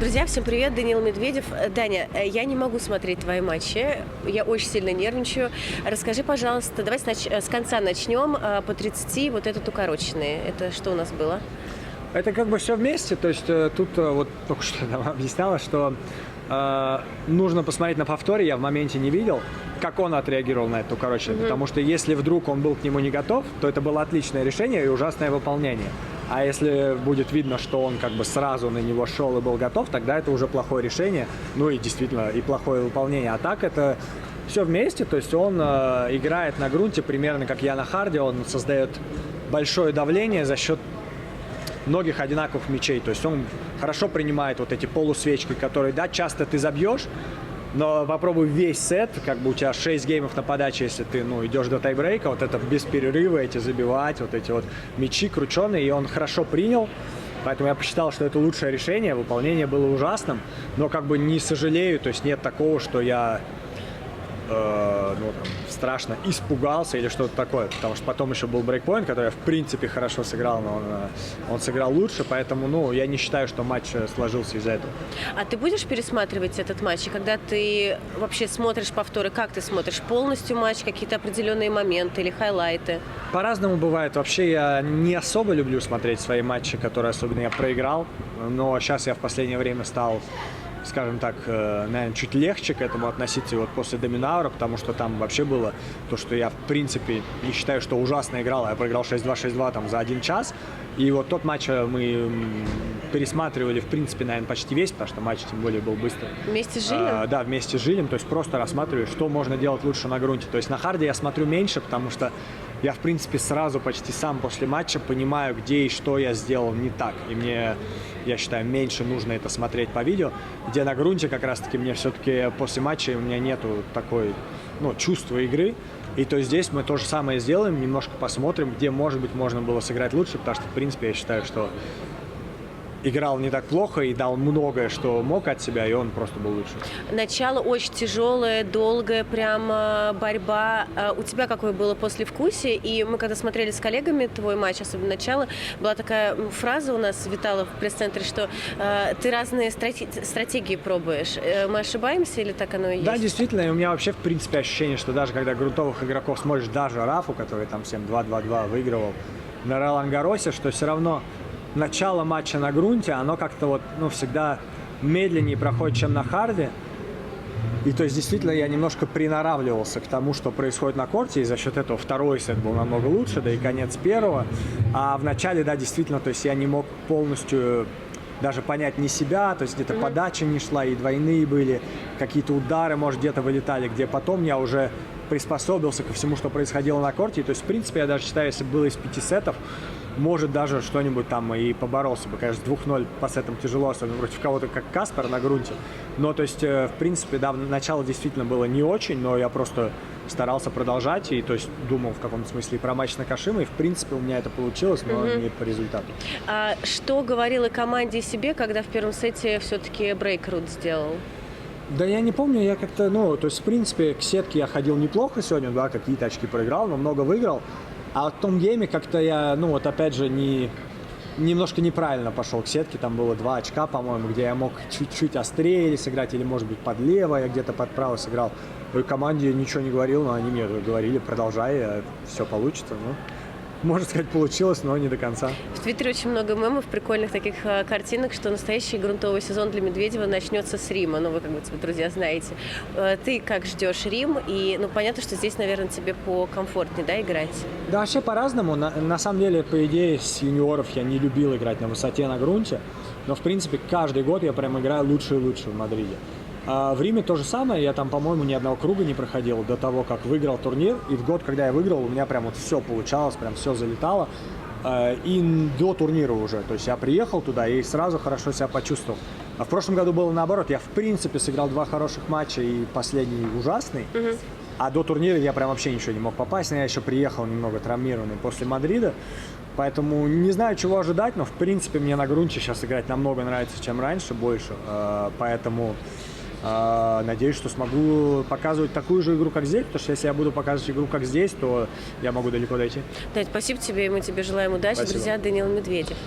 Друзья, всем привет, Даниил Медведев. Даня, я не могу смотреть твои матчи, я очень сильно нервничаю. Расскажи, пожалуйста, давай с конца начнем, по 30, вот этот укороченный. Это что у нас было? Это как бы все вместе, то есть тут вот только что нам объясняла, что нужно посмотреть на повторе, я в моменте не видел, как он отреагировал на это укороченное, потому что если вдруг он был к нему не готов, то это было отличное решение и ужасное выполнение. А если будет видно, что он как бы сразу на него шел и был готов, тогда это уже плохое решение, ну и действительно и плохое выполнение. А так это все вместе, то есть он играет на грунте примерно как я на харде, он создает большое давление за счет многих одинаковых мячей, то есть он хорошо принимает вот эти полусвечки, которые, да, часто ты забьешь, но попробуй весь сет, как бы у тебя 6 геймов на подаче, если ты, идешь до тайбрейка, вот это без перерыва, эти забивать, вот эти вот мячи крученые, и он хорошо принял, поэтому я посчитал, что это лучшее решение, выполнение было ужасным, но как бы не сожалею, то есть нет такого, что я страшно испугался или что-то такое, потому что потом еще был брейкпоинт, который я в принципе хорошо сыграл, но он сыграл лучше, поэтому, я не считаю, что матч сложился из-за этого. А ты будешь пересматривать этот матч? И когда ты вообще смотришь повторы, как ты смотришь? Полностью матч, какие-то определенные моменты или хайлайты? По-разному бывает. Вообще я не особо люблю смотреть свои матчи, которые особенно я проиграл, но сейчас я в последнее время стал, скажем так, наверное, чуть легче к этому относиться вот после Доминаура, потому что там вообще было то, что я, в принципе, не считаю, что ужасно играл. Я проиграл 6-2, 6-2 там за 1 час. И вот тот матч мы пересматривали, в принципе, наверное, почти весь, потому что матч, тем более, был быстрый. Вместе с Жилем? Да, вместе с Жилем. То есть просто рассматривали, что можно делать лучше на грунте. То есть на харде я смотрю меньше, потому что я, в принципе, сразу почти сам после матча понимаю, где и что я сделал не так. И мне, я считаю, меньше нужно это смотреть по видео, где на грунте как раз-таки мне все-таки после матча у меня нету такой, чувства игры. И то здесь мы то же самое сделаем, немножко посмотрим, где, может быть, можно было сыграть лучше, потому что, в принципе, я считаю, что играл не так плохо и дал многое, что мог от себя, и он просто был лучше. Начало очень тяжелое, долгое, прям борьба. У тебя какое было послевкусие? И мы когда смотрели с коллегами твой матч, особенно начало, была такая фраза у нас витала в пресс-центре, что ты разные стратегии пробуешь. Мы ошибаемся или так оно и есть? Да, действительно, и у меня вообще, в принципе, ощущение, что даже когда грунтовых игроков смотришь, даже Рафу, который там всем 2-2-2 выигрывал на Ролан-Гарросе, что все равно начало матча на грунте, оно как-то всегда медленнее проходит, чем на харде. И то есть действительно я немножко приноравливался к тому, что происходит на корте, и за счет этого второй сет был намного лучше, да и конец первого. А в начале, да, действительно, то есть я не мог полностью даже понять ни себя, то есть где-то подача не шла, и двойные были, какие-то удары, может, где-то вылетали, где потом я уже приспособился ко всему, что происходило на корте. И то есть, в принципе, я даже считаю, если было из 5 сетов, может, даже что-нибудь там и поборолся бы. Конечно, 2-0 по сетам тяжело, особенно против кого-то, как Каспер на грунте. Но, то есть, в принципе, да, начало действительно было не очень, но я просто старался продолжать и, то есть, думал в каком-то смысле и про матч на Кашима, и, в принципе, у меня это получилось, но не по результату. А что говорила команде и себе, когда в первом сете все-таки брейк-рут сделал? Да я не помню, я как-то, то есть, в принципе, к сетке я ходил неплохо сегодня, да, какие-то очки проиграл, но много выиграл. А в том гейме как-то я, опять же, немножко неправильно пошел к сетке. Там было 2 очка, по-моему, где я мог чуть-чуть острее сыграть, или, может быть, под лево, я где-то под право сыграл. И команде ничего не говорил, но они мне говорили, продолжай, все получится. Можно сказать, получилось, но не до конца. В Твиттере очень много мемов, прикольных таких картинок, что настоящий грунтовый сезон для Медведева начнется с Рима. Вы, как бы, друзья, знаете. Ты как ждешь Рим? И, понятно, что здесь, наверное, тебе покомфортнее, да, играть? Да, вообще по-разному. На самом деле, по идее, с юниоров я не любил играть на высоте, на грунте. Но, в принципе, каждый год я прям играю лучше и лучше в Мадриде. А в Риме то же самое, я там, по-моему, ни одного круга не проходил до того, как выиграл турнир, и в год, когда я выиграл, у меня прям все получалось, прям все залетало, и до турнира уже, то есть я приехал туда и сразу хорошо себя почувствовал. А в прошлом году было наоборот, я в принципе сыграл 2 хороших матча и последний ужасный, а до турнира я прям вообще ничего не мог попасть, но я еще приехал немного травмированный после Мадрида. Поэтому не знаю, чего ожидать, но в принципе мне на грунте сейчас играть намного нравится, чем раньше, больше, поэтому надеюсь, что смогу показывать такую же игру, как здесь, потому что если я буду показывать игру, как здесь, то я могу далеко дойти. Да, спасибо тебе, и мы тебе желаем удачи. Спасибо. Друзья, Даниил Медведев.